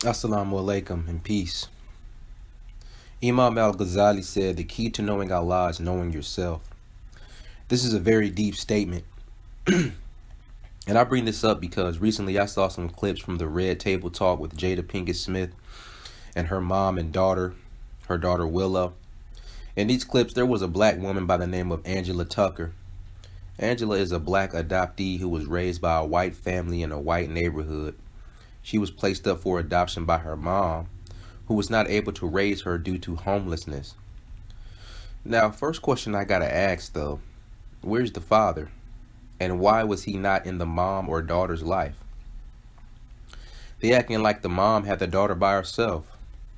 Assalamu alaikum and peace. Imam al-Ghazali said the key to knowing Allah is knowing yourself. This is a very deep statement. And I bring this up because recently I saw some clips from the Red Table Talk with Jada Pinkett Smith and her mom and daughter, her daughter Willow. In these clips, there was a black woman by the name of Angela Tucker. Angela is a black adoptee who was raised by a white family in a white neighborhood. She was placed up for adoption by her mom, who was not able to raise her due to homelessness. Now, first question I gotta ask though, where's the father? And why was he not in the mom or daughter's life? They acting like the mom had the daughter by herself.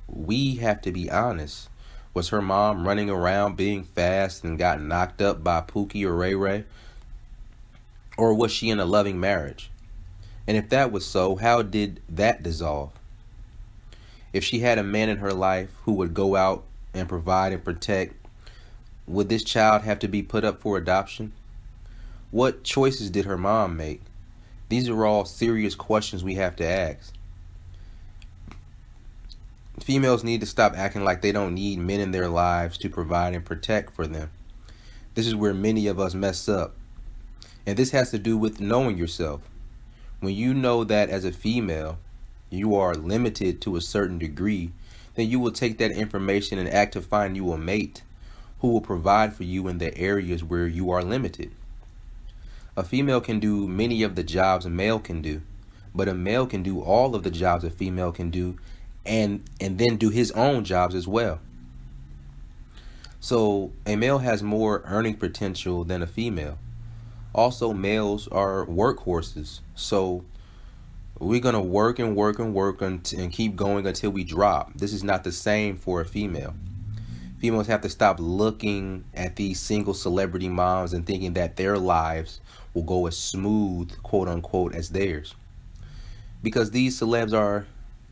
We have to be honest. Was her mom running around being fast and got knocked up by Pookie or Ray Ray? Or was she in a loving marriage? And if that was so, how did that dissolve? If she had a man in her life who would go out and provide and protect, would this child have to be put up for adoption? What choices did her mom make? These are all serious questions we have to ask. Females need to stop acting like they don't need men in their lives to provide and protect for them. This is where many of us mess up. And this has to do with knowing yourself. When you know that as a female, you are limited to a certain degree, then you will take that information and act to find you a mate who will provide for you in the areas where you are limited. A female can do many of the jobs a male can do, but a male can do all of the jobs a female can do and then do his own jobs as well. So a male has more earning potential than a female. Also, males are workhorses, so we're going to work and work and work and keep going until we drop. This is not the same for a female. Females have to stop looking at these single celebrity moms and thinking that their lives will go as smooth, quote unquote, as theirs. Because these celebs are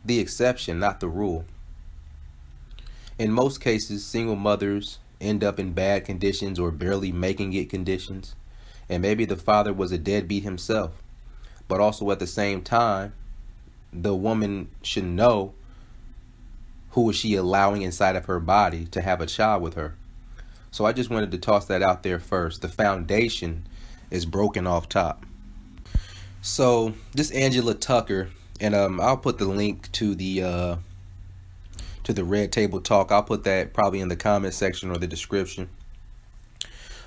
the exception, not the rule. In most cases, single mothers end up in bad conditions or barely making it conditions. And maybe the father was a deadbeat himself. But also at the same time, the woman should know who is she allowing inside of her body to have a child with her. So I just wanted to toss that out there first. The foundation is broken off top. So this Angela Tucker, and I'll put the link to the Red Table Talk. I'll put that probably in the comment section or the description.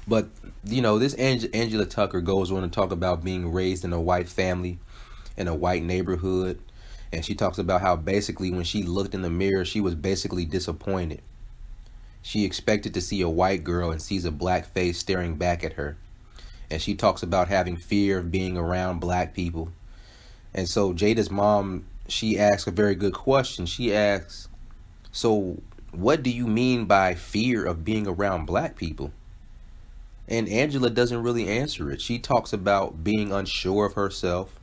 But, you know, this Angela Tucker goes on to talk about being raised in a white family, in a white neighborhood. And she talks about how basically when she looked in the mirror, she was basically disappointed. She expected to see a white girl and sees a black face staring back at her. And she talks about having fear of being around black people. And so Jada's mom, she asks a very good question. She asks, so what do you mean by fear of being around black people? And Angela doesn't really answer it. She talks about being unsure of herself.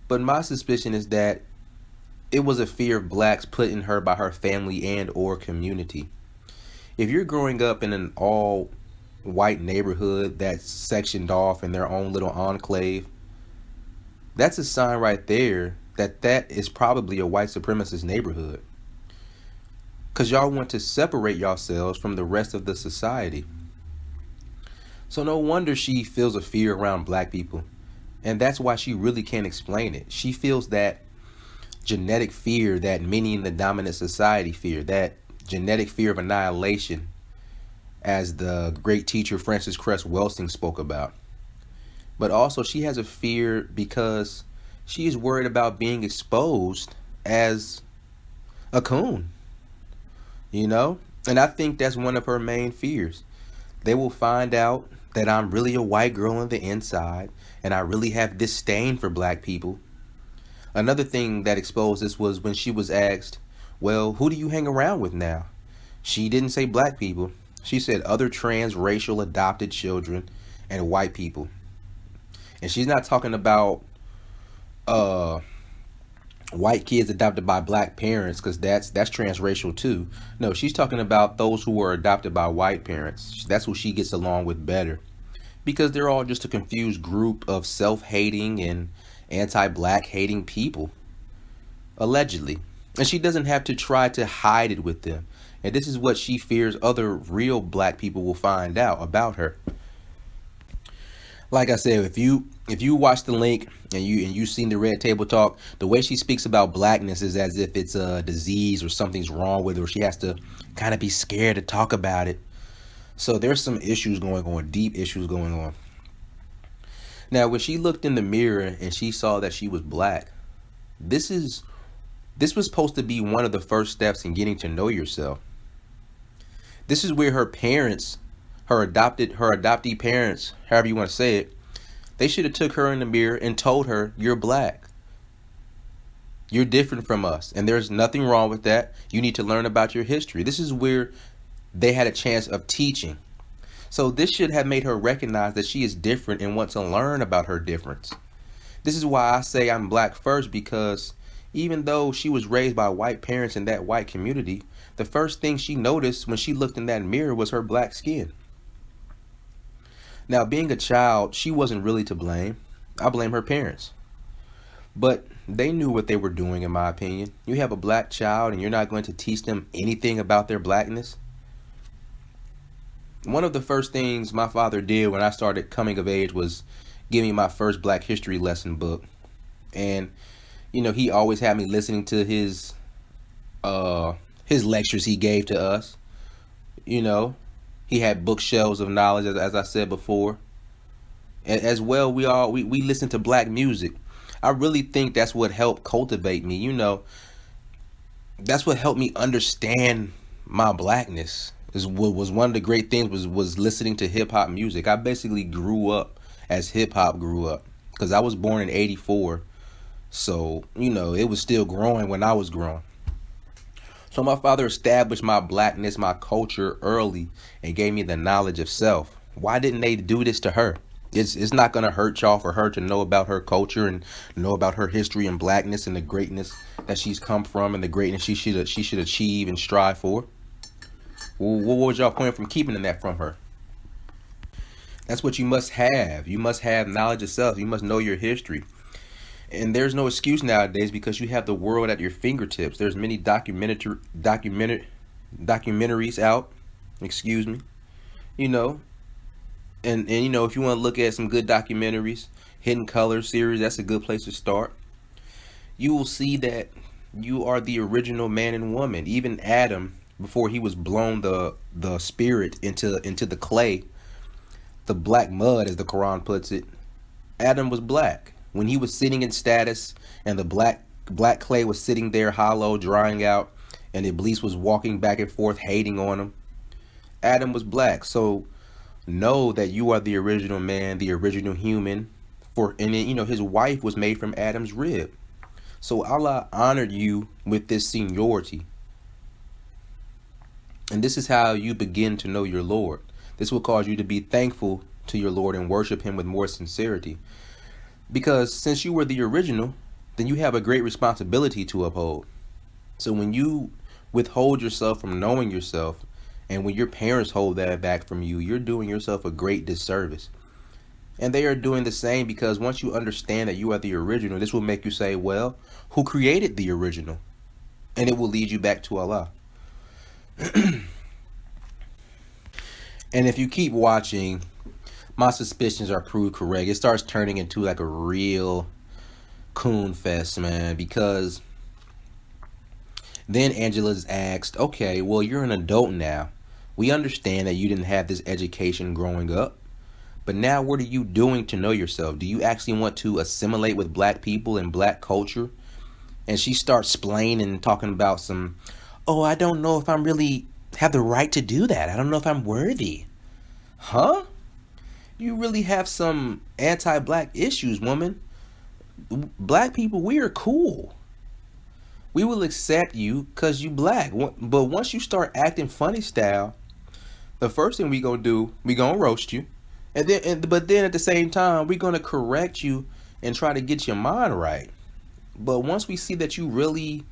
But my suspicion is that it was a fear of blacks put in her by her family and or community. If you're growing up in an all white neighborhood that's sectioned off in their own little enclave, that's a sign right there that that is probably a white supremacist neighborhood. Because y'all want to separate yourselves from the rest of the society. So no wonder she feels a fear around black people. And that's why she really can't explain it. She feels that genetic fear that many in the dominant society fear, that genetic fear of annihilation, as the great teacher Francis Cress Welsing spoke about. But also she has a fear because she is worried about being exposed as a coon, you know? And I think that's one of her main fears. They will find out that I'm really a white girl on the inside and I really have disdain for black people. Another thing that exposed this was when she was asked, well, who do you hang around with now? She didn't say black people. She said other transracial adopted children and white people. And she's not talking about white kids adopted by black parents, because that's transracial too. No, she's talking about those who were adopted by white parents. That's who she gets along with better, because they're all just a confused group of self-hating and anti-black hating people, allegedly. And she doesn't have to try to hide it with them. And this is what she fears other real black people will find out about her. Like I said, if you watch the link and you seen the Red Table Talk, the way she speaks about blackness is as if it's a disease or something's wrong with her. She has to kind of be scared to talk about it. So there's some issues going on, deep issues going on. Now, when she looked in the mirror and she saw that she was black, this was supposed to be one of the first steps in getting to know yourself. This is where her parents, her adoptee parents, however you want to say it, they should have took her in the mirror and told her, you're black. You're different from us. And there's nothing wrong with that. You need to learn about your history. This is where they had a chance of teaching. So this should have made her recognize that she is different and want to learn about her difference. This is why I say I'm black first, because even though she was raised by white parents in that white community, the first thing she noticed when she looked in that mirror was her black skin. Now, being a child, she wasn't really to blame. I blame her parents. But they knew what they were doing, in my opinion. You have a black child and you're not going to teach them anything about their blackness. One of the first things my father did when I started coming of age was give me my first black history lesson book. And, he always had me listening to his lectures he gave to us. He had bookshelves of knowledge, as I said before. And as well, we listened to black music. I really think that's what helped cultivate me. That's what helped me understand my blackness. Was one of the great things was listening to hip hop music. I basically grew up as hip hop grew up, because I was born in '84. So, it was still growing when I was growing. So my father established my blackness, my culture early, and gave me the knowledge of self. Why didn't they do this to her? It's not going to hurt y'all for her to know about her culture and know about her history and blackness and the greatness that she's come from and the greatness she should achieve and strive for. Well, what was y'all point from keeping that from her? That's what you must have. You must have knowledge of self. You must know your history. And there's no excuse nowadays, because you have the world at your fingertips. There's many documentaries out. Excuse me. And if you want to look at some good documentaries, Hidden Color series, that's a good place to start. You will see that you are the original man and woman. Even Adam, before he was blown the spirit into the clay, the black mud, as the Quran puts it, Adam was black. When he was sitting in status and the black clay was sitting there hollow, drying out, and Iblis was walking back and forth, hating on him, Adam was black. So know that you are the original man, the original human. His wife was made from Adam's rib. So Allah honored you with this seniority. And this is how you begin to know your Lord. This will cause you to be thankful to your Lord and worship him with more sincerity. Because since you were the original, then you have a great responsibility to uphold. So when you withhold yourself from knowing yourself, and when your parents hold that back from you, you're doing yourself a great disservice. And they are doing the same, because once you understand that you are the original, this will make you say, well, who created the original? And it will lead you back to Allah. And if you keep watching, my suspicions are proved correct. It starts turning into like a real coon fest, man, because then Angela's asked, okay, well, you're an adult now. We understand that you didn't have this education growing up, but now what are you doing to know yourself? Do you actually want to assimilate with black people and black culture? And she starts explaining and talking about I don't know if I'm really have the right to do that. I don't know if I'm worthy. Huh? You really have some anti-black issues, woman. Black people, we are cool. We will accept you because you black. But once you start acting funny style, the first thing we gonna do, we gonna roast you. But then at the same time, we're gonna correct you and try to get your mind right. But once we see that you really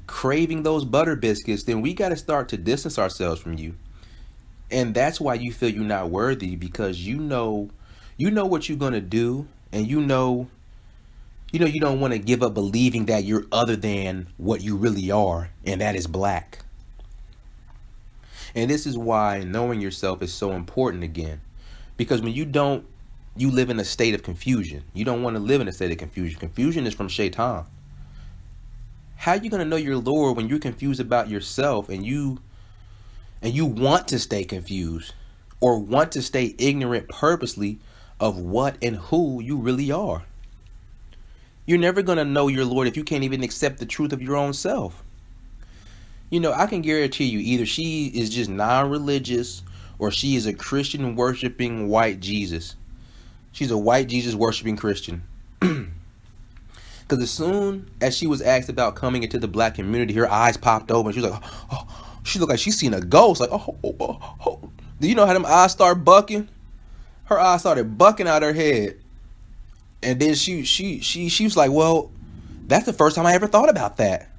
craving those butter biscuits, then we got to start to distance ourselves from you. And that's why you feel you're not worthy, because you know what you're going to do, and you know You don't want to give up believing that you're other than what you really are, and that is black. And this is why knowing yourself is so important again. Because when you don't, you live in a state of confusion. You don't want to live in a state of confusion. Confusion is from Shaitan. How are you going to know your Lord when you're confused about yourself and you want to stay confused or want to stay ignorant purposely of what and who you really are? You're never going to know your Lord if you can't even accept the truth of your own self. I can guarantee you either she is just non-religious or she is a Christian worshiping white Jesus. She's a white Jesus worshiping Christian. Because as soon as she was asked about coming into the black community, her eyes popped open. She was like, oh, she looked like she's seen a ghost. Like, oh. Do you know how them eyes start bucking? Her eyes started bucking out her head. And then she was like, well, that's the first time I ever thought about that.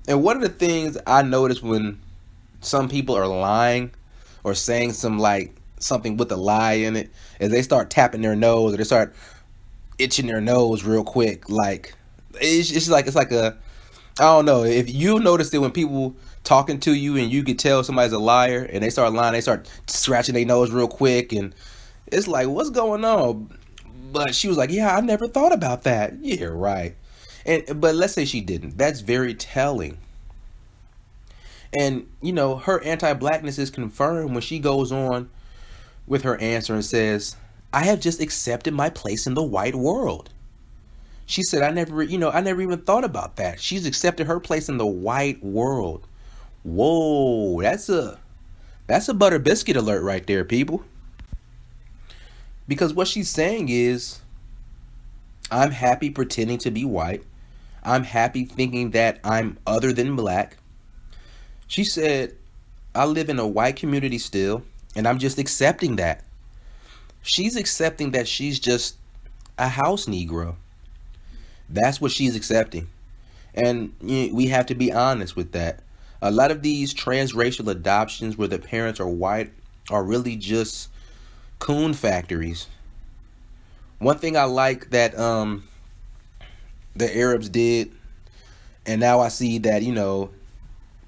And one of the things I notice when some people are lying or saying something with a lie in it is they start tapping their nose or they start itching their nose real quick. Like it's like a, I don't know, if you notice it when people talking to you and you could tell somebody's a liar and they start lying, they start scratching their nose real quick and it's like, what's going on? But she was like, yeah, I never thought about that. Yeah, right. But let's say she didn't. That's very telling. And, her anti-blackness is confirmed when she goes on with her answer and says, I have just accepted my place in the white world. She said, I never even thought about that. She's accepted her place in the white world. Whoa, that's a butter biscuit alert right there, people. Because what she's saying is, I'm happy pretending to be white. I'm happy thinking that I'm other than black. She said, I live in a white community still, and I'm just accepting that. She's accepting that she's just a house Negro. That's what she's accepting. And we have to be honest with that. A lot of these transracial adoptions where the parents are white are really just coon factories. One thing I like that the Arabs did, and now I see that,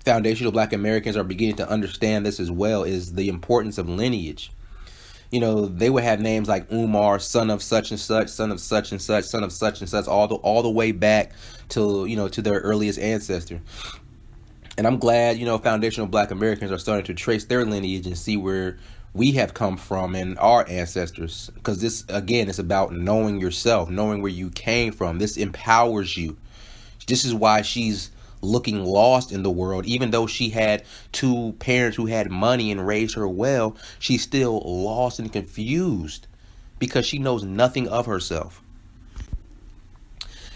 foundational black Americans are beginning to understand this as well, is the importance of lineage. They would have names like Umar, son of such and such, son of such and such, son of such and such, all the way back to, to their earliest ancestor. And I'm glad, foundational black Americans are starting to trace their lineage and see where we have come from and our ancestors. Because this, again, is about knowing yourself, knowing where you came from. This empowers you. This is why she's looking lost in the world. Even though she had two parents who had money and raised her well, she's still lost and confused because she knows nothing of herself.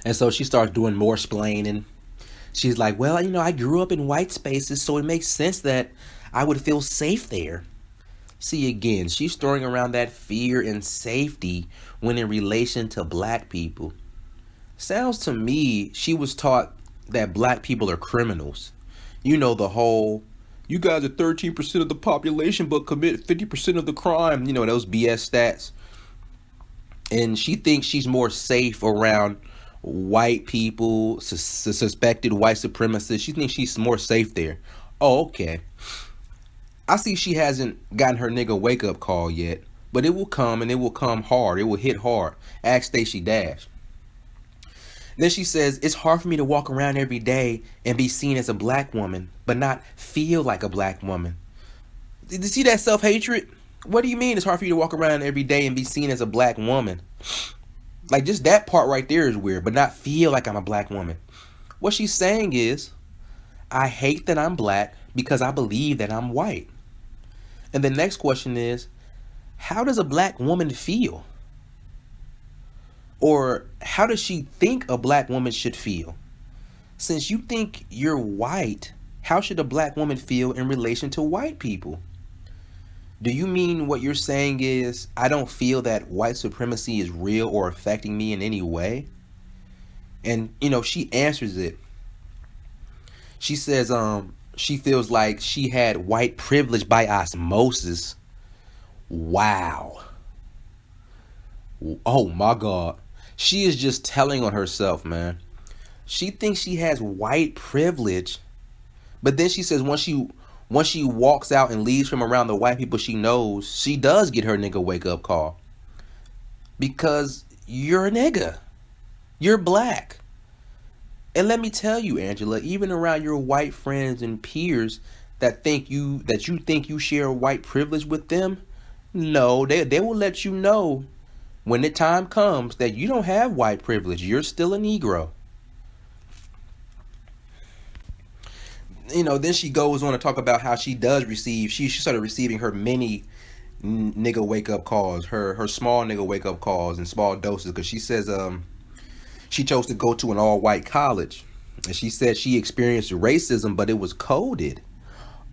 And so she starts doing more splaining. She's like, well, I grew up in white spaces, so it makes sense that I would feel safe there. See, again, she's throwing around that fear and safety when in relation to black people. Sounds to me she was taught that black people are criminals. The whole, you guys are 13% of the population but commit 50% of the crime, those BS stats. And she thinks she's more safe around white people, suspected white supremacists. She thinks she's more safe there. Oh, okay. I see she hasn't gotten her nigga wake up call yet, but it will come and it will come hard. It will hit hard. Ask Stacey Dash. Then she says, it's hard for me to walk around every day and be seen as a black woman, but not feel like a black woman. Did you see that self-hatred? What do you mean it's hard for you to walk around every day and be seen as a black woman? Like, just that part right there is weird, but not feel like I'm a black woman. What she's saying is, I hate that I'm black because I believe that I'm white. And the next question is, how does a black woman feel? Or how does she think a black woman should feel? Since you think you're white, how should a black woman feel in relation to white people? Do you mean what you're saying is, I don't feel that white supremacy is real or affecting me in any way? And, she answers it. She says, she feels like she had white privilege by osmosis. Wow. Oh my God. She is just telling on herself, man. She thinks she has white privilege, but then she says once she walks out and leaves from around the white people she knows, she does get her nigga wake up call. Because you're a nigga. You're black. And let me tell you, Angela, even around your white friends and peers that you think you share white privilege with them, no, they will let you know when the time comes that you don't have white privilege. You're still a Negro. Then she goes on to talk about how she started receiving her mini nigga wake up calls, her small nigga wake up calls in small doses, because she says she chose to go to an all white college, and she said she experienced racism, but it was coded.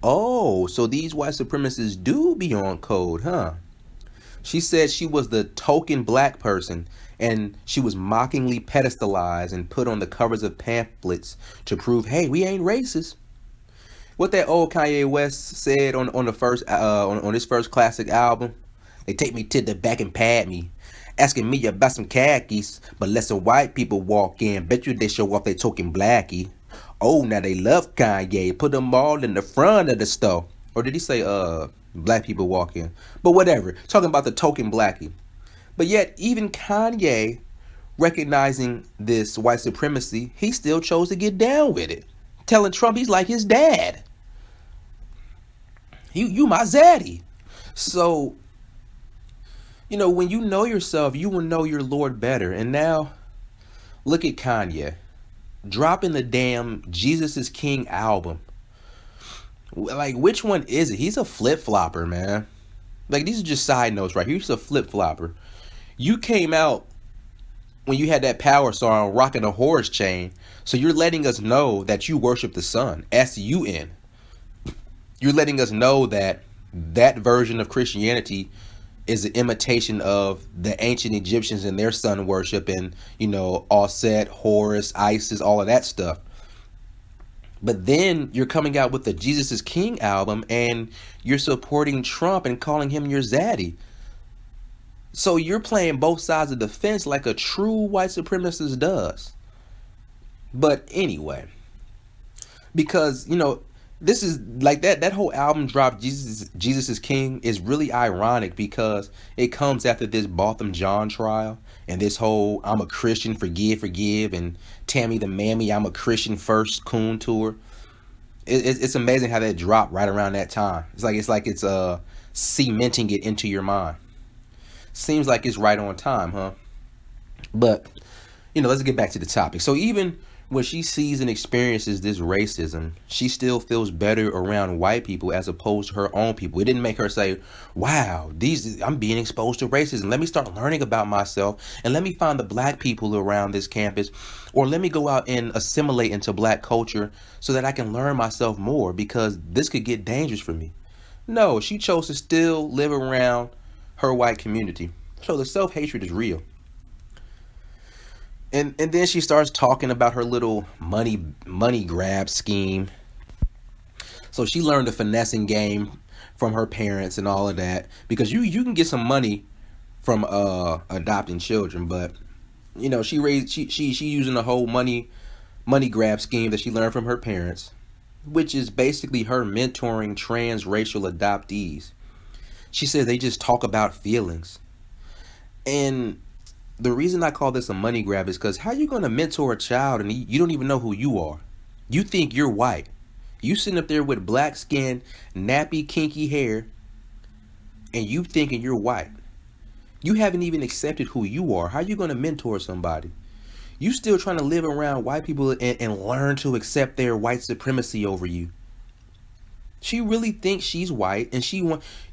Oh, so these white supremacists do be on code, huh? She said she was the token black person, and she was mockingly pedestalized and put on the covers of pamphlets to prove, hey, we ain't racist. What that old Kanye West said on the first on his first classic album. They take me to the back and pat me, asking me about some khakis, but let some white people walk in. Bet you they show off they token blackie. Oh, now they love Kanye. Put them all in the front of the store. Or did he say black people walk in? But whatever. Talking about the token blackie. But yet, even Kanye, recognizing this white supremacy, he still chose to get down with it. Telling Trump he's like his dad. You my zaddy. So, when you know yourself, you will know your Lord better. And now, look at Kanye. Dropping the damn Jesus is King album. Like, which one is it? He's a flip-flopper, man. Like, these are just side notes right here. He's a flip-flopper. You came out when you had that power song, Rocking a Horse Chain. So you're letting us know that you worship the sun. S-U-N. You're letting us know that version of Christianity is an imitation of the ancient Egyptians and their sun worship and, Osset, Horus, Isis, all of that stuff. But then you're coming out with the Jesus is King album and you're supporting Trump and calling him your zaddy. So you're playing both sides of the fence like a true white supremacist does. But anyway, because, this is like that whole album drop, Jesus is King, is really ironic because it comes after this Botham Jean trial and this whole I'm a Christian, forgive, and Tammy the Mammy, I'm a Christian first coon tour. It's amazing how that dropped right around that time. It's like it's cementing it into your mind. Seems like it's right on time, huh? But, let's get back to the topic. So even when she sees and experiences this racism, she still feels better around white people as opposed to her own people. It didn't make her say, wow, I'm being exposed to racism. Let me start learning about myself and let me find the black people around this campus, or let me go out and assimilate into black culture so that I can learn myself more because this could get dangerous for me. No, she chose to still live around her white community. So the self-hatred is real. And then she starts talking about her little money grab scheme. So she learned the finessing game from her parents and all of that, because you can get some money from adopting children, but she using the whole money grab scheme that she learned from her parents, which is basically her mentoring transracial adoptees. She says they just talk about feelings. And the reason I call this a money grab is because how you going to mentor a child and you don't even know who you are? You think you're white. You sitting up there with black skin, nappy, kinky hair, and you thinking you're white. You haven't even accepted who you are. How you going to mentor somebody? You still trying to live around white people and learn to accept their white supremacy over you. She really thinks she's white and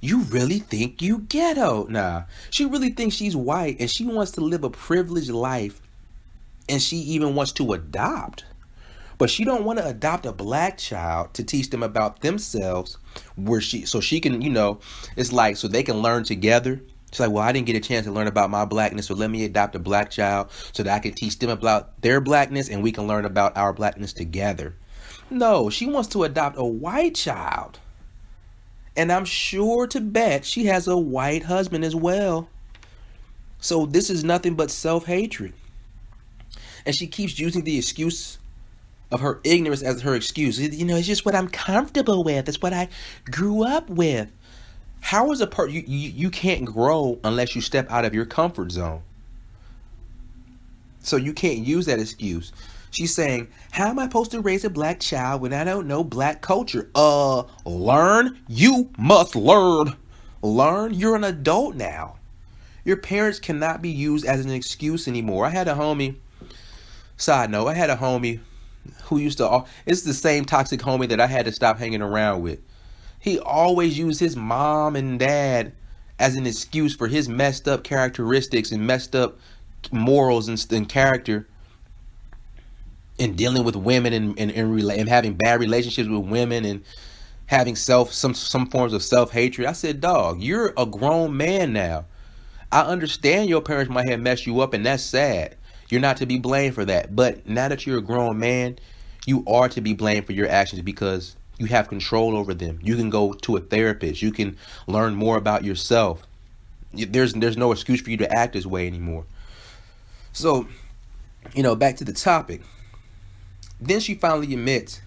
you really think you ghetto. Nah, she really thinks she's white and she wants to live a privileged life and she even wants to adopt. But she don't want to adopt a black child to teach them about themselves so she can, it's like so they can learn together. It's like, well, I didn't get a chance to learn about my blackness, so let me adopt a black child so that I can teach them about their blackness and we can learn about our blackness together. No, she wants to adopt a white child. And I'm sure to bet she has a white husband as well. So this is nothing but self-hatred. And she keeps using the excuse of her ignorance as her excuse. It's just what I'm comfortable with. It's what I grew up with. How is a part you can't grow unless you step out of your comfort zone. So you can't use that excuse. She's saying, how am I supposed to raise a black child when I don't know black culture? Learn. You must learn. Learn. You're an adult now. Your parents cannot be used as an excuse anymore. Side note, I had a homie who used to, it's the same toxic homie that I had to stop hanging around with. He always used his mom and dad as an excuse for his messed up characteristics and messed up morals and character, and dealing with women and having bad relationships with women and having some forms of self-hatred. I said, dog, you're a grown man now. I understand your parents might have messed you up, and that's sad. You're not to be blamed for that. But now that you're a grown man, you are to be blamed for your actions because you have control over them. You can go to a therapist. You can learn more about yourself. There's no excuse for you to act this way anymore. So, back to the topic. Then she finally admits,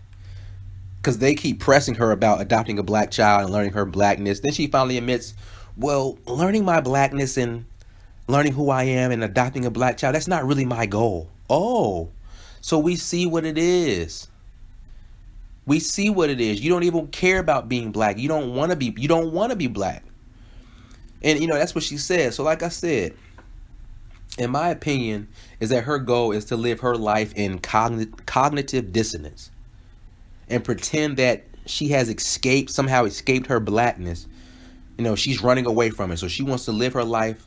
because they keep pressing her about adopting a black child and learning her blackness. Then she finally admits, well, learning my blackness and learning who I am and adopting a black child, that's not really my goal. Oh, so we see what it is. We see what it is. You don't even care about being black. You don't want to be black. And that's what she said. So like I said, in my opinion, is that her goal is to live her life in cognitive dissonance and pretend that she has somehow escaped her blackness. She's running away from it. So she wants to live her life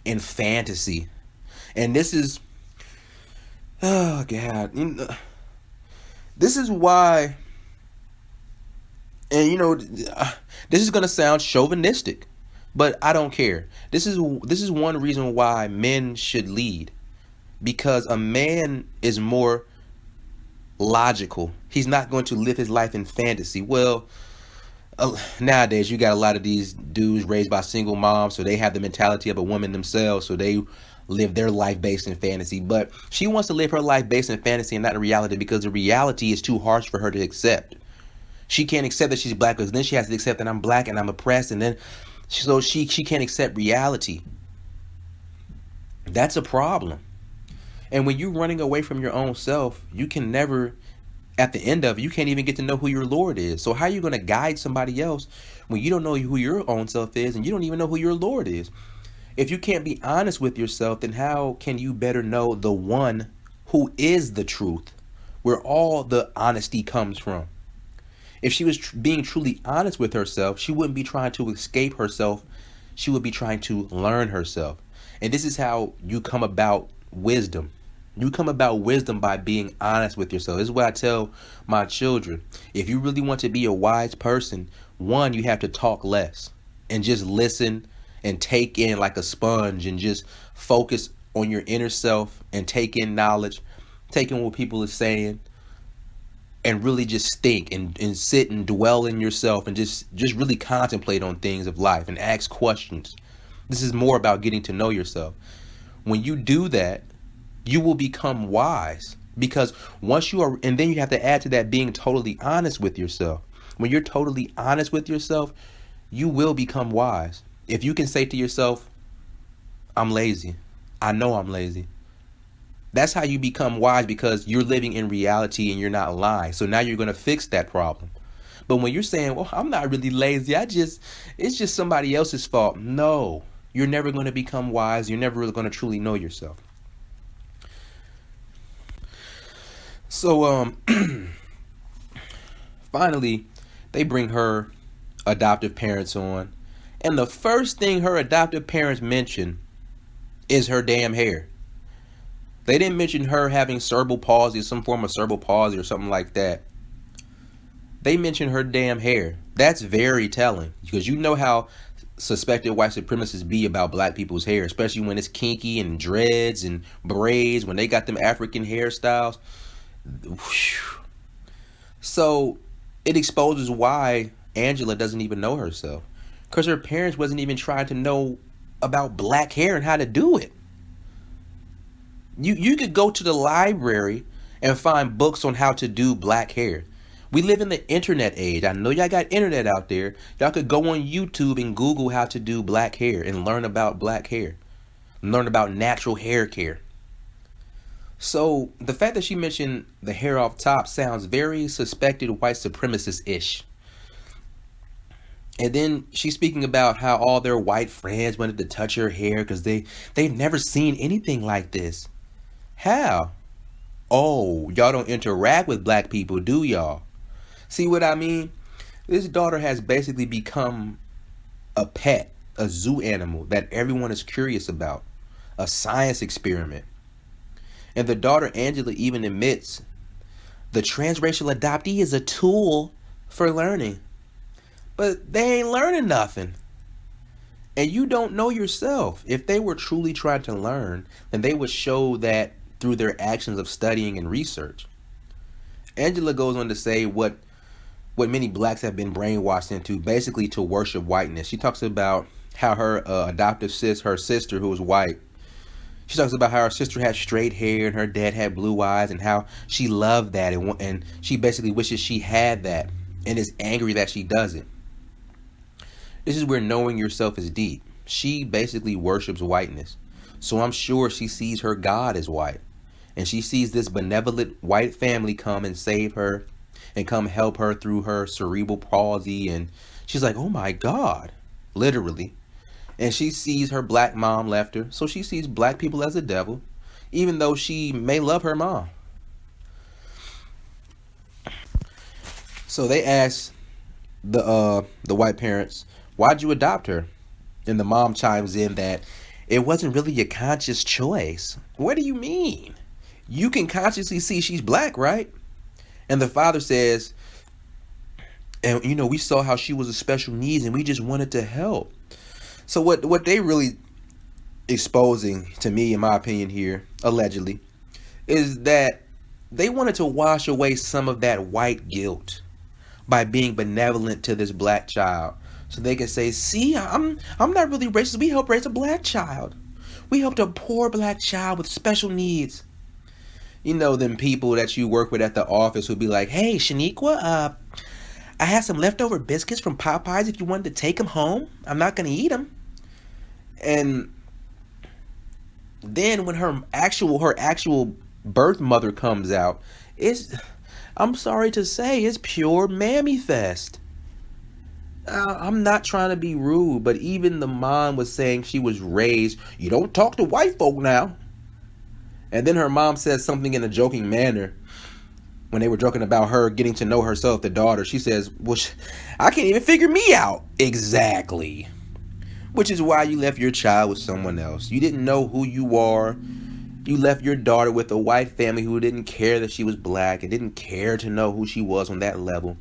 in fantasy. And this is, oh God, this is why, and this is going to sound chauvinistic, but I don't care. This is one reason why men should lead, because a man is more logical. He's not going to live his life in fantasy. Well, nowadays you got a lot of these dudes raised by single moms, so they have the mentality of a woman themselves, so they live their life based in fantasy. But she wants to live her life based in fantasy and not in reality, because the reality is too harsh for her to accept. She can't accept that she's black, because then she has to accept that I'm black and I'm oppressed, and then so she can't accept reality. That's a problem. And when you're running away from your own self, you can never, at the end of it, you can't even get to know who your Lord is. So how are you going to guide somebody else when you don't know who your own self is and you don't even know who your Lord is? If you can't be honest with yourself, then how can you better know the one who is the truth, where all the honesty comes from? If she was being truly honest with herself, she wouldn't be trying to escape herself. She would be trying to learn herself. And this is how you come about wisdom. You come about wisdom by being honest with yourself. This is what I tell my children. If you really want to be a wise person, one, you have to talk less and just listen and take in like a sponge and just focus on your inner self and take in knowledge, take in what people are saying, and really just think and sit and dwell in yourself and just really contemplate on things of life and ask questions. This is more about getting to know yourself. When you do that, you will become wise, because once you are, and then you have to add to that being totally honest with yourself. When you're totally honest with yourself, you will become wise. If you can say to yourself, I'm lazy. I know I'm lazy. That's how you become wise, because you're living in reality and you're not lying. So now you're going to fix that problem. But when you're saying, well, I'm not really lazy, it's just somebody else's fault. No, you're never going to become wise. You're never really going to truly know yourself. So, finally, they bring her adoptive parents on. And the first thing her adoptive parents mention is her damn hair. They didn't mention her having cerebral palsy, some form of cerebral palsy or something like that. They mentioned her damn hair. That's very telling, because you know how suspected white supremacists be about black people's hair, especially when it's kinky and dreads and braids, when they got them African hairstyles. So it exposes why Angela doesn't even know herself, because her parents wasn't even trying to know about black hair and how to do it. You could go to the library and find books on how to do black hair. We live in the internet age. I know y'all got internet out there. Y'all could go on YouTube and Google how to do black hair and learn about black hair. Learn about natural hair care. So the fact that she mentioned the hair off top sounds very suspected white supremacist-ish. And then she's speaking about how all their white friends wanted to touch her hair because they've never seen anything like this. How? Oh, y'all don't interact with black people, do y'all? See what I mean? This daughter has basically become a pet, a zoo animal that everyone is curious about, a science experiment. And the daughter, Angela, even admits the transracial adoptee is a tool for learning. But they ain't learning nothing. And you don't know yourself. If they were truly trying to learn, then they would show that through their actions of studying and research. Angela goes on to say what many blacks have been brainwashed into, basically to worship whiteness. She talks about how her adoptive her sister who was white, she talks about how her sister had straight hair and her dad had blue eyes and how she loved that and she basically wishes she had that and is angry that she doesn't. This is where knowing yourself is deep. She basically worships whiteness. So I'm sure she sees her God as white. And she sees this benevolent white family come and save her and come help her through her cerebral palsy. And she's like, oh my God, literally. And she sees her black mom left her. So she sees black people as a devil, even though she may love her mom. So they asked the white parents, why'd you adopt her? And the mom chimes in that it wasn't really a conscious choice. What do you mean? You can consciously see she's black, right? And the father says, and we saw how she was a special needs and we just wanted to help. So what they really exposing to me, in my opinion here, allegedly, is that they wanted to wash away some of that white guilt by being benevolent to this black child. So they can say, see, I'm not really racist. We helped raise a black child. We helped a poor black child with special needs. You know, them people that you work with at the office who'd be like, hey, Shaniqua, I have some leftover biscuits from Popeyes if you wanted to take them home. I'm not going to eat them. And then when her actual birth mother comes out, I'm sorry to say, it's pure mammy fest. I'm not trying to be rude, but even the mom was saying she was raised, you don't talk to white folk now. And then her mom says something in a joking manner when they were joking about her getting to know herself, the daughter. She says, well, I can't even figure me out. Exactly. Which is why you left your child with someone else. You didn't know who you are. You left your daughter with a white family who didn't care that she was black and didn't care to know who she was on that level.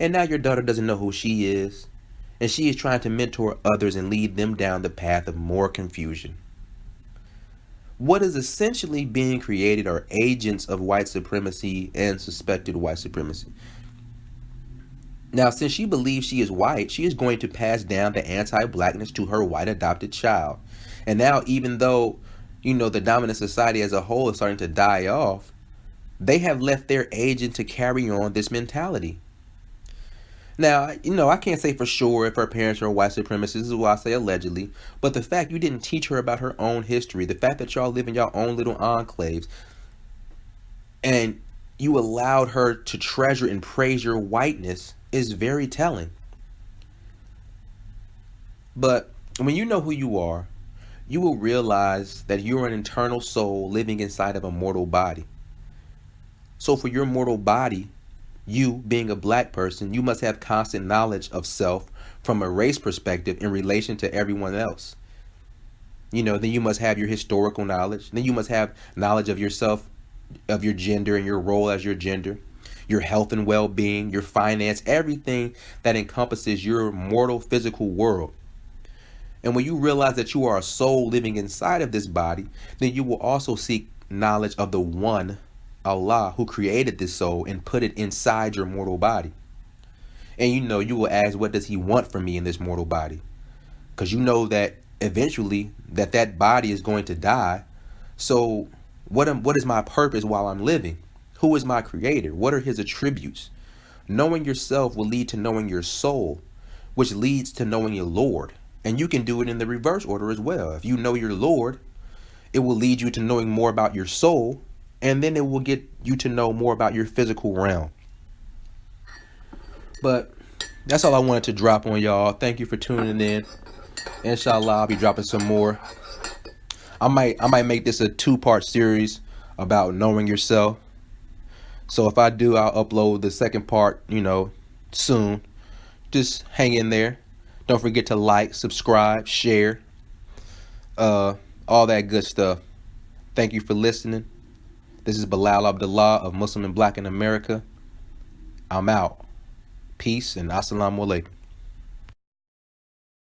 And now your daughter doesn't know who she is. And she is trying to mentor others and lead them down the path of more confusion. What is essentially being created are agents of white supremacy and suspected white supremacy. Now, since she believes she is white, she is going to pass down the anti-blackness to her white adopted child. And now, even though, the dominant society as a whole is starting to die off, they have left their agent to carry on this mentality. Now, I can't say for sure if her parents are white supremacists. This is why I say allegedly. But the fact you didn't teach her about her own history, the fact that y'all live in your own little enclaves, and you allowed her to treasure and praise your whiteness is very telling. But when you know who you are, you will realize that you're an internal soul living inside of a mortal body. So for your mortal body, you being a black person, you must have constant knowledge of self from a race perspective in relation to everyone else. Then you must have your historical knowledge. Then you must have knowledge of yourself, of your gender and your role as your gender, your health and well-being, your finance, everything that encompasses your mortal physical world. And when you realize that you are a soul living inside of this body, then you will also seek knowledge of the one Allah who created this soul and put it inside your mortal body. And you will ask, what does he want from me in this mortal body? Because you know that eventually that body is going to die. So what is my purpose while I'm living? Who is my creator? What are his attributes? Knowing yourself will lead to knowing your soul, which leads to knowing your Lord. And you can do it in the reverse order as well. If you know your Lord, it will lead you to knowing more about your soul, and then it will get you to know more about your physical realm. But that's all I wanted to drop on y'all. Thank you for tuning in. Inshallah, I'll be dropping some more. I might make this a 2-part series about knowing yourself. So if I do, I'll upload the second part, soon. Just hang in there. Don't forget to like, subscribe, share, all that good stuff. Thank you for listening. This is Bilal Abdullah of Muslim and Black in America. I'm out. Peace and assalamu alaikum.